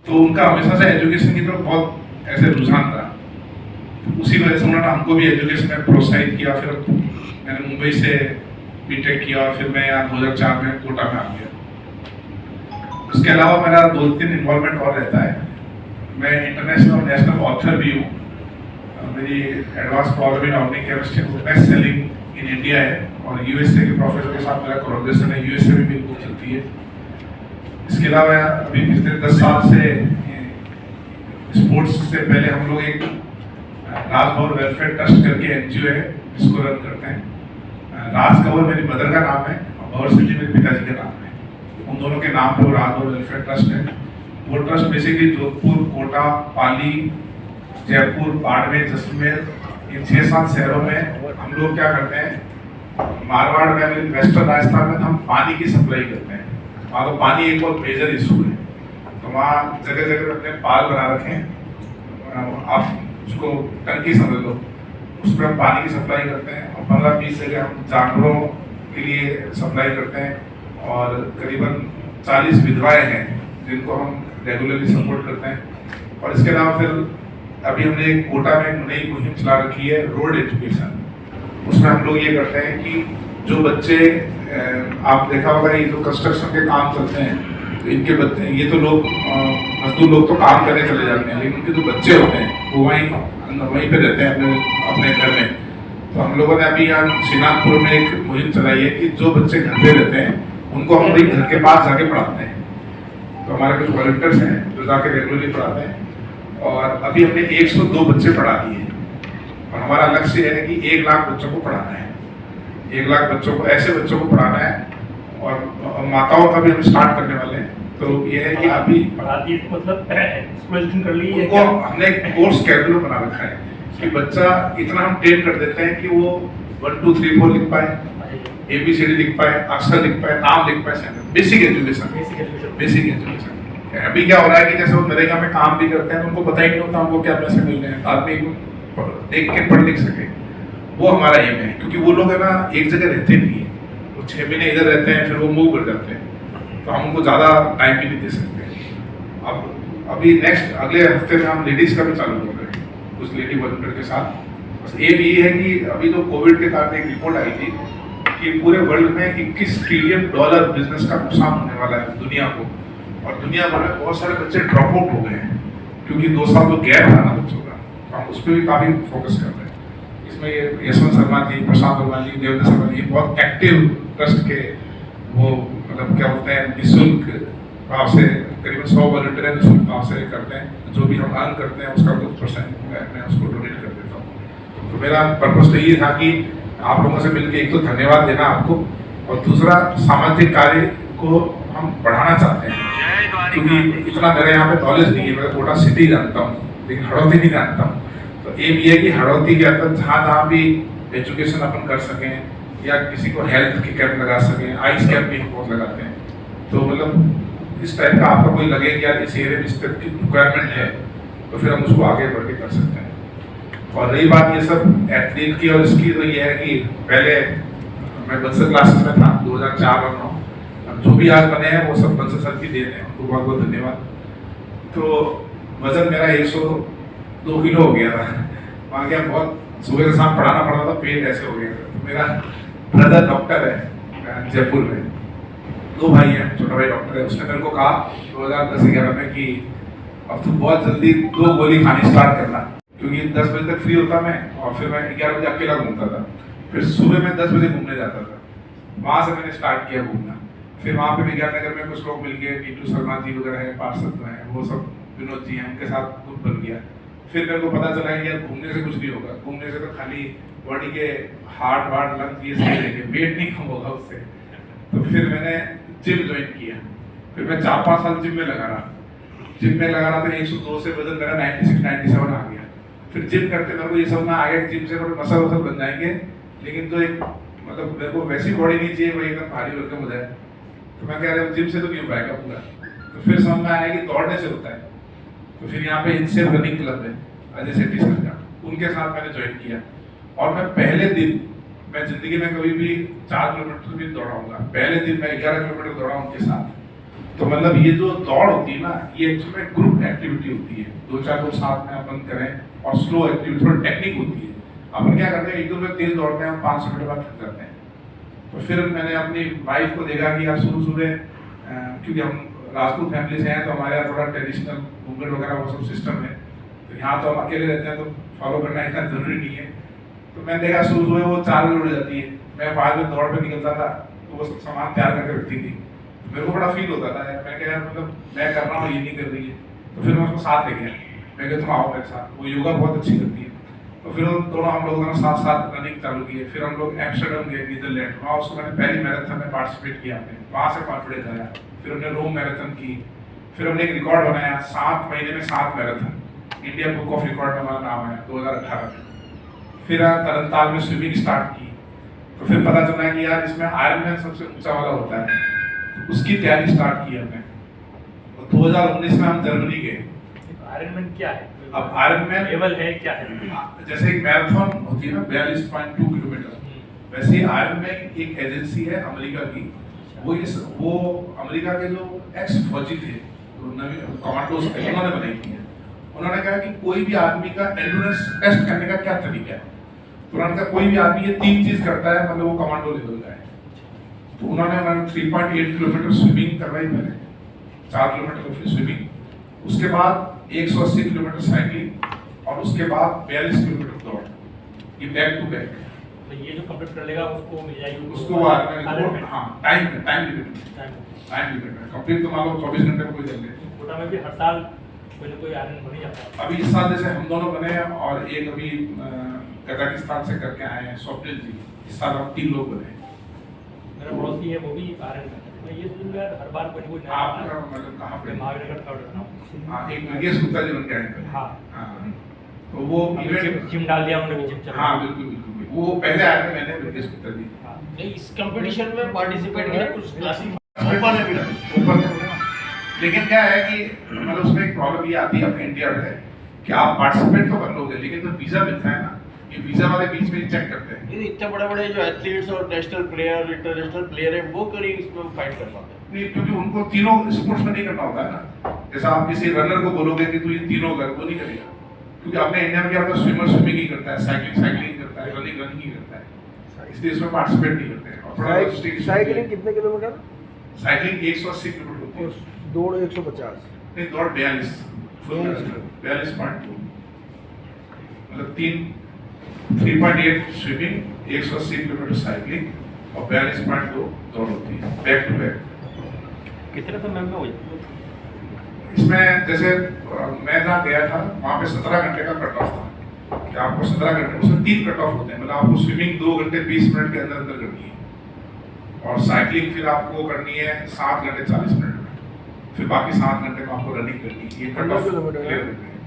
तो उनका हमेशा से एजुकेशन की तरफ बहुत ऐसे रुझान था। उसी वजह से उन्होंने हमको भी एजुकेशन में प्रोत्साहित किया। फिर मैंने मुंबई से बीटेक किया और फिर मैं यहाँ 2004 में कोटा में आ गया। उसके अलावा मेरा 2-3 इन्वॉल्वमेंट और रहता है। मैं इंटरनेशनल और नेशनल ऑथर भी हूँ। मेरी advance problem in organic chemistry best selling in India है और यूएसए के प्रोफेसर के साथ मेरा कोलैबोरेशन है। यूएसए में मेरी बुक चलती है। इसके अलावा अभी पिछले 10 साल से स्पोर्ट्स से पहले हम लोग एक राजभवन वेलफेयर ट्रस्ट करके एनजीओ है जिसको रन करते हैं। राज कंवर मेरी मदर का नाम है और भवर सिटी मेरे पिताजी का नाम है। उन दोनों के नाम पर राजभवन वेलफेयर ट्रस्ट है। वो ट्रस्ट बेसिकली जोधपुर, कोटा, पाली, जयपुर, बाड़मेर, जैसलमेर इन 6-7 शहरों में हम लोग क्या करते हैं, मारवाड़ में, वेस्टर्न राजस्थान में हम पानी की सप्लाई करते हैं। वहाँ तो पानी एक बहुत मेजर इशू है, तो वहाँ जगह जगह अपने पाल बना रखे हैं। आप उसको टंकी समझ लो, उस पर हम पानी की सप्लाई करते हैं और 15-20 जगह हम जानवरों के लिए सप्लाई करते हैं और करीबन 40 विधवाएँ हैं जिनको हम रेगुलरली सपोर्ट करते हैं। और इसके अलावा फिर अभी हमने कोटा में एक नई मुहिम चला रखी है रोड एजुकेशन। उसमें हम लोग ये करते हैं कि जो बच्चे आप देखा होगा ये जो कंस्ट्रक्शन के काम चलते हैं तो इनके बच्चे, ये तो लोग मजदूर लोग तो काम करने चले जाते हैं, लेकिन उनके जो बच्चे होते हैं वो वहीं पे रहते हैं अपने घर में। तो हम लोगों ने अभी यहाँ श्रीनाथपुर में एक मुहिम चलाई है कि जो बच्चे घर पे रहते हैं उनको हम घर के पास जाके पढ़ाते हैं। तो हमारे कुछ वॉलंटियर्स हैं जो जाके रेगुलरली पढ़ाते हैं और अभी हमने 102 बच्चे पढ़ा दिए और हमारा लक्ष्य है कि 1 लाख बच्चों को पढ़ाना है। 1 लाख बच्चों को, ऐसे बच्चों को पढ़ाना है और माताओं का भी हम स्टार्ट करने वाले हैं। तो ये है कि अभी मतलब कर ली है, उनको हमने एक कोर्स कैरिकुलम बना रखा है कि बच्चा इतना हम ट्रेन कर देते हैं कि वो 1 2 3 4 लिख पाए, ABCD लिख पाए, अक्षर लिख पाए, नाम लिख पाए, बेसिक एजुकेशन। अभी क्या हो रहा है कि जैसे वो नरेगा में काम भी करते हैं तो उनको पता ही नहीं होता उनको क्या पैसे मिल रहे हैं, आदमी देख के पढ़ लिख सके। वो हमारा एम है, क्योंकि वो लोग है ना एक जगह रहते नहीं है, वो 6 महीने इधर रहते हैं फिर वो मूव कर जाते हैं, तो हम उनको ज़्यादा टाइम भी नहीं दे सकते। अब अभी नेक्स्ट अगले हफ्ते में हम लेडीज़ का भी चालू कर रहे हैं उस लेडी वॉलंटियर के साथ। बस एम ये है कि अभी जो कोविड के कारण एक रिपोर्ट आई थी कि पूरे वर्ल्ड में $21 ट्रिलियन बिजनेस का नुकसान होने वाला है दुनिया को, और दुनिया भर में बहुत सारे बच्चे ड्रॉप आउट हो गए हैं क्योंकि 2 साल तो गैप था ना बच्चों का। तो हम उस पर भी काफ़ी फोकस कर रहे हैं। इसमें ये यशवंत शर्मा जी, प्रशांत वर्मा जी, देवेंद्र शर्मा जी बहुत एक्टिव ट्रस्ट के वो मतलब क्या बोलते हैं निःशुल्क भाव से करीबन 100 वॉलंटियर निःशुल्क भाव से करते हैं। जो भी हम अर्न करते हैं उसका कुछ % मैं उसको डोनेट कर देता हूँ। तो मेरा पर्पस तो ये था कि आप लोगों से मिलकर एक तो धन्यवाद देना आपको, और दूसरा सामाजिक कार्य को हम बढ़ाना चाहते हैं क्योंकि इतना मेरे यहाँ पे नॉलेज नहीं है। मैं कोटा सिटी जानता हूँ लेकिन हड़ौती नहीं जानता हूँ। तो एम ये है कि हड़ौती के अंदर जहाँ भी एजुकेशन अपन कर सकें या किसी को हेल्थ के कैंप लगा सकें, आइस कैंप भी बहुत लगाते हैं। तो मतलब इस टाइप का आपका कोई लगे कि यार इस एरिया में इस टाइप की रिक्वायरमेंट है तो फिर हम उसको आगे बढ़ के कर सकते हैं। और रही बात ये सब एथलीट की और इसकी, तो ये है कि पहले मैं बंसल क्लासेस में था 2004 और 9, जो भी आज बने हैं वो सब बंसल सर की देन है, उनको बहुत बहुत धन्यवाद। तो वजन मेरा 102 किलो हो गया था, वहाँ गया बहुत सुबह से शाम पढ़ाना पड़ता था, पेट ऐसे हो गया था। तो मेरा ब्रदर डॉक्टर है जयपुर में, 2 भाई हैं, छोटा भाई डॉक्टर है। उसने मेरे को कहा 2010-11 में कि अब तू बहुत जल्दी 2 गोली खानी स्टार्ट करना, क्योंकि 10 बजे तक फ्री होता मैं और फिर मैं 11 बजे अकेला घूमता था, फिर सुबह में 10 बजे घूमने जाता था। वहाँ से मैंने स्टार्ट किया घूमना। फिर वहाँ पे विज्ञान नगर में कुछ लोग मिल गए, नीतू शर्मा जी वगैरह हैं, पार्षद हैं, वो सब विनोद जी हैं, उनके साथ ग्रुप बन गया। फिर मेरे को पता चला कि यार घूमने से कुछ नहीं होगा, घूमने से तो खाली बॉडी के हार्ट वार्ट लंग्स ये सही रहेंगे, वेट नहीं कम होगा उससे। तो फिर मैंने जिम ज्वाइन किया। फिर मैं 4-5 साल जिम में लगा रहा तो 102 से वजन मेरा 96-97 आ गया। फिर जिम करते मेरे को ये समझ में आ गया कि जिम से थोड़े मसल वसल बन जाएंगे, लेकिन जो एक मतलब मेरे को वैसी बॉडी नहीं चाहिए वो एकदम भारी भरकम हो जाए। तो मैं कह रहा हूँ जिम से तो नहीं हो पाएगा पूरा। तो फिर समझ में आया कि दौड़ने से होता है। तो फिर यहाँ पे इनसे रनिंग क्लब है अजय सेठी सर का, उनके साथ मैंने ज्वाइन किया। और मैं पहले दिन, मैं जिंदगी में कभी भी 4 किलोमीटर भी दौड़ाऊंगा, पहले दिन मैं 11 किलोमीटर दौड़ा उनके साथ। तो मतलब ये जो दौड़ होती है ना, ये एक्चुअली ग्रुप एक्टिविटी होती है, 2-4 लोग साथ में अपन करें और स्लो एक्टिविटी, थोड़ी टेक्निक होती है। अपन क्या करते हैं, एक दो में तेज दौड़ते हैं, 500 मीटर बाद थक जाते हैं। तो फिर मैंने अपनी वाइफ को देखा कि यार शुरू क्योंकि हम राजपूत फैमिली से हैं, तो हमारे यहाँ थोड़ा ट्रेडिशनल घूंघट वगैरह वो सब सिस्टम है, तो यहाँ तो हम अकेले रहते हैं, तो फॉलो करना इतना जरूरी नहीं है। तो मैंने देखा शुरू वो 4 बजे उड़ जाती है, मैं 5 बजे दौड़ पे निकलता था, तो वो सब सामान तैयार करके रखती थी। तो मेरे को बड़ा फील होता था यार, मैं क्या यार मतलब मैं कर रहा हूँ, ये नहीं कर रही है। तो फिर मैं उसको साथ ले गया, मैं कहता तुम आओ मेरे साथ, वो योगा बहुत अच्छी करती है। तो फिर दोनों हम लोगों ने साथ साथ रनिंग चालू की है। फिर हम लोग एम्स्टर्डम गए, नीदरलैंड, वहाँ उसको मैंने पहली मैराथन में पार्टिसिपेट किया, हमने वहाँ से कॉन्फिडेंस आया। फिर हमने रोम मैराथन की, फिर हमने एक रिकॉर्ड बनाया 7 महीने में 7 marathon, India book of record में हमारा नाम आया 2018 में। फिर तरनताल में स्विमिंग स्टार्ट की, तो फिर पता चला कि यार इसमें आयरनमैन सबसे ऊंचा वाला होता है, तो उसकी तैयारी स्टार्ट की हमने। तो 2019 में हम जर्मनी गए। आयरनमैन क्या है? अब आयरनमैन लेवल है क्या है? जैसे एक मैराथन होती है ना 42.2 किलोमीटर, वैसे ही आयरनमैन एक एजेंसी है अमेरिका की। वो अमेरिका के जो एक्स फौजी थे, कमांडोज थे, उन्होंने बनाई थी। उन्होंने कहा कि कोई भी आदमी का एंड्योरेंस टेस्ट करने का क्या तरीका है। तो उन्होंने कहा कोई भी आदमी ये 3 चीज करता है, मतलब वो कमांडो लेवल का है। तो उन्होंने 3.8 किलोमीटर स्विमिंग करवाई पहले, 4 किलोमीटर स्विमिंग, उसके बाद 180 किलोमीटर साइकिलिंग, और उसके बाद 42 किलोमीटर दौड़, ये बैक टू बैक। तो ये जो कंप्लीट कर लेगा उसको मिल जाएगी, उसको हाँ टाइम लिमिट है। कंप्लीट तो मान लो 24 घंटे में कोई कर ले। कोटा में भी हर साल कोई ना कोई आयरन बन ही जाता है। अभी इस साल जैसे हम दोनों बने हैं, और एक अभी कजाकिस्तान से करके आए हैं स्वप्निल जी, इस साल हम 3 लोग बने। मेरा पड़ोसी है, वो भी आयरन है। तो ये सुन यार हर बार कोई ना कोई नया आप मतलब कहाँ पे? महावीरनगर थर्ड। हाँ, एक नगेश गुप्ता जी बन के आए थे। हाँ, तो वो इवेंट जिम डाल दिया उन्होंने, जिम चला। हाँ बिल्कुल, वो पहले आए थे, मैंने नगेश गुप्ता जी। नहीं, इस कंपटीशन में पार्टिसिपेट किया कुछ क्लासिक ऊपर में लेकिन क्या है कि मतलब उसमें एक प्रॉब्लम ये आती है अपने इंडिया में कि आप पार्टिसिपेट तो कर लोगे, लेकिन जो वीजा मिलता है ना, ये वीजा वाले बीच में चेक करते हैं। ये इतने बड़े बड़े जो एथलीट्स और नेशनल प्लेयर इंटरनेशनल प्लेयर है, वो करी इसमें फाइट कर पाते हैं। नहीं, क्योंकि उनको तीनों स्पोर्ट्स में नहीं करना होता है ना। जैसा आप किसी रनर को बोलोगे कि तू ये तीनों कर, वो नहीं करेगा, क्योंकि अपने इंडिया में क्या होता है, स्विमर स्विमिंग ही करता है, साइकिलिंग करता है, रनिंग ही करता है, इसलिए इसमें पार्टिसिपेट नहीं करते हैं। और थोड़ा साइकिलिंग कितने किलोमीटर? साइकिलिंग 180 किलोमीटर होती है, दौड़ 150। नहीं दौड़ 42 42.2, मतलब 3.8 स्विमिंग, 180 किलोमीटर साइकिलिंग और 42.2 दौड़ होती है बैक टू बैक। कितने समय में हो जाती है इसमें? जैसे मैं जहाँ गया था वहाँ पे 17 घंटे का कट ऑफ था, कि आपको 17 घंटे, उसमें 3 कट ऑफ होते हैं, मतलब आपको स्विमिंग 2 घंटे 20 मिनट के अंदर अंदर करनी है, और साइकिलिंग फिर आपको करनी है 7 घंटे 40 मिनट में, फिर बाकी 7 घंटे में आपको रनिंग करनी है। ये कट ऑफ क्लियर करते हैं,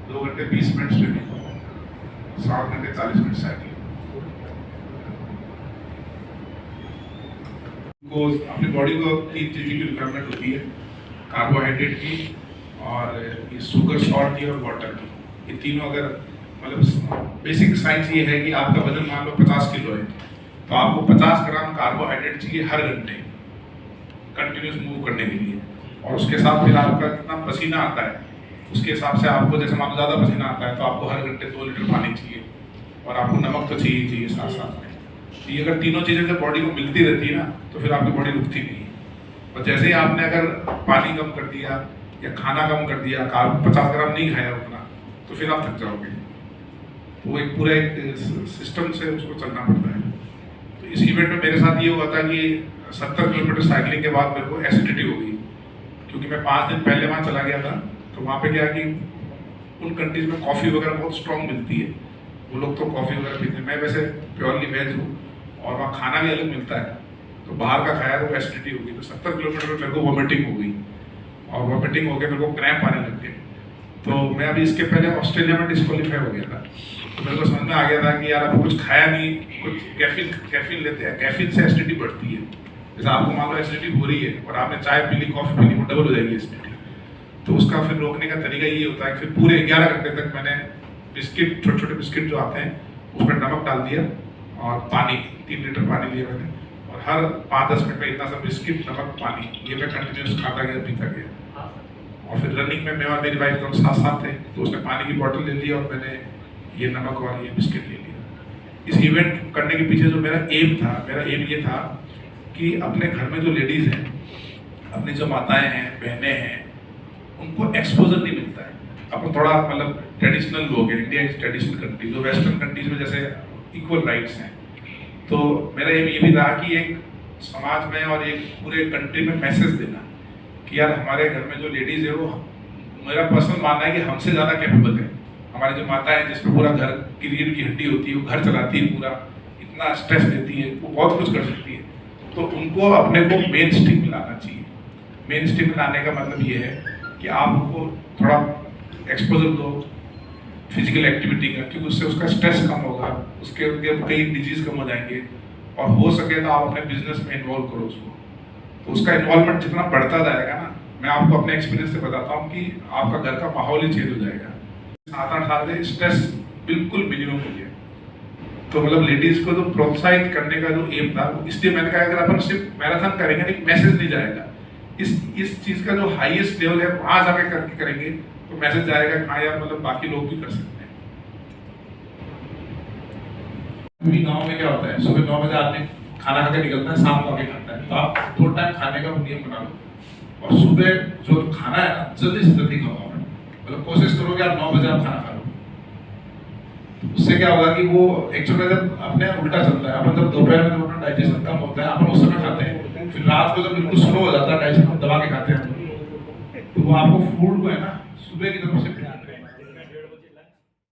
2 घंटे 20 मिनट स्विमिंग, 7 घंटे 40 मिनट साइकिलिंग। को अपनी बॉडी को 3 चीज़ों की रिक्वायरमेंट होती है, कार्बोहाइड्रेट की, और ये शुगर, सॉल्ट की, और वाटर की। ये तीनों अगर मतलब बेसिक साइंस ये है कि आपका वजन मान लो 50 किलो है, तो आपको 50 ग्राम कार्बोहाइड्रेट चाहिए हर घंटे कंटिन्यूस मूव करने के लिए, और उसके साथ फिर आपका कितना पसीना आता है उसके हिसाब से आपको, जैसे मान लो ज़्यादा पसीना आता है तो आपको हर घंटे 2 लीटर पानी चाहिए, और आपको नमक तो चाहिए साथ साथ में। ये अगर तीनों चीज़ें जब बॉडी को मिलती रहती है ना, तो फिर आपकी बॉडी रुकती नहीं है। और जैसे ही आपने अगर पानी कम कर दिया या खाना कम कर दिया, 50 ग्राम नहीं खाया उतना, तो फिर आप थक जाओगे। तो वो एक पूरा एक सिस्टम से उसको चलना पड़ता है। तो इस इवेंट में मेरे साथ ये हुआ था कि 70 किलोमीटर साइकिलिंग के बाद मेरे को एसिडिटी हो गई, क्योंकि मैं 5 दिन पहले वहाँ चला गया था। तो वहाँ पे क्या कि उन कंट्रीज में कॉफ़ी वगैरह बहुत स्ट्रॉन्ग मिलती है, वो लोग तो कॉफ़ी वगैरह पीते हैं, मैं वैसे प्योरली वेज हूँ, और वहाँ खाना भी अलग मिलता है, तो बाहर का खाया तो एसिडिटी हो गई। तो 70 किलोमीटर में मेरे को वॉमिटिंग हो गई, और वॉमिटिंग हो गया, मेरे को क्रैम्प आने लग गए। तो मैं अभी इसके पहले ऑस्ट्रेलिया में डिस्क्वालीफाई हो गया था, तो मेरे को समझ में आ गया था कि यार अभी कुछ खाया नहीं, कुछ कैफीन लेते हैं, कैफीन से एसिडिटी बढ़ती है। जैसे आपको मान लो एसिडिटी हो रही है और आपने चाय पी ली, कॉफ़ी पी ली, वो डबल हो जाएगी एसिडिटी। तो उसका फिर रोकने का तरीका ये होता है कि फिर पूरे 11 घंटे तक मैंने बिस्किट, छोटे छोटे बिस्किट जो आते हैं, उसमें नमक डाल दिया, और पानी 3 लीटर पानी लिया मैंने, और हर 5-10 मिनट में इतना सा बिस्किट, नमक, पानी, ये मैं कंटिन्यूस खाता गया, पीता गया। हाँ सर। और फिर रनिंग में मैं और मेरी वाइफ दोनों साथ साथ थे, तो उसने पानी की बोतल ले ली और मैंने ये नमक और ये बिस्किट ले लिया। इस इवेंट करने के पीछे जो मेरा एम ये था कि अपने घर में जो लेडीज़ हैं, अपनी जो माताएं हैं, बहनें हैं, उनको एक्सपोजर नहीं मिलता है। अपन थोड़ा मतलब ट्रेडिशनल लोग हैं, इंडिया इज ट्रेडिशनल कंट्री, जो वेस्टर्न कंट्रीज में जैसे इक्वल राइट्स हैं। तो मेरा एम ये भी था कि एक समाज में और एक पूरे कंट्री में मैसेज देना कि यार हमारे घर में जो लेडीज़ है वो, मेरा पर्सनल मानना है कि हमसे ज़्यादा कैपेबल है। हमारी जो माता है जिसमें पूरा घर की रीढ़ की हड्डी होती है, वो घर चलाती है, पूरा इतना स्ट्रेस देती है, वो बहुत कुछ कर सकती है। तो उनको अपने को मेन स्ट्रीम में लाना चाहिए। मेन स्ट्रीम में लाने का मतलब ये है कि आप उनको थोड़ा एक्सपोजर दो फिजिकल एक्टिविटी का, क्योंकि उससे उसका स्ट्रेस कम होगा, उसके कई डिजीज कम हो जाएंगे, और हो सके तो आप अपने बिजनेस में इन्वॉल्व करो उसको। तो उसका इन्वॉल्वमेंट जितना बढ़ता जाएगा ना, मैं आपको अपने एक्सपीरियंस से बताता हूँ कि आपका घर का माहौल ही चेंज हो जाएगा। 7-8 साल से स्ट्रेस बिल्कुल मिनिमम हो गया। तो मतलब लेडीज को तो प्रोत्साहित करने का जो एम था, इसलिए मैंने कहा अगर अपन सिर्फ मैराथन करेंगे नहीं, मैसेज नहीं जाएगा। इस चीज का जो हाईएस्ट लेवल है वहां जाके करके करेंगे तो मैसेज जाएगा कि हाँ यार मतलब बाकी लोग भी कर सकते हैं। अभी गांव में क्या होता है, सुबह 9 बजे आदमी खाना खा के निकलता है, शाम को आके खाता है। तो आप 2 टाइम खाने का नियम बना लो, और सुबह जो खाना है ना जल्दी से जल्दी खाओ। मतलब कोशिश करो कि आप 9 बजे आप खाना खा लो। उससे क्या होगा कि वो एक्चुअली जब अपने उल्टा चलता है, अपन जब दोपहर में जब अपना डाइजेशन कम होता है, अपन उस समय खाते हैं, फिर रात को जब बिल्कुल स्लो हो जाता है डाइजेशन, हम दबा के खाते हैं, तो वो आपको फूड को है ना सुबह की तरफ से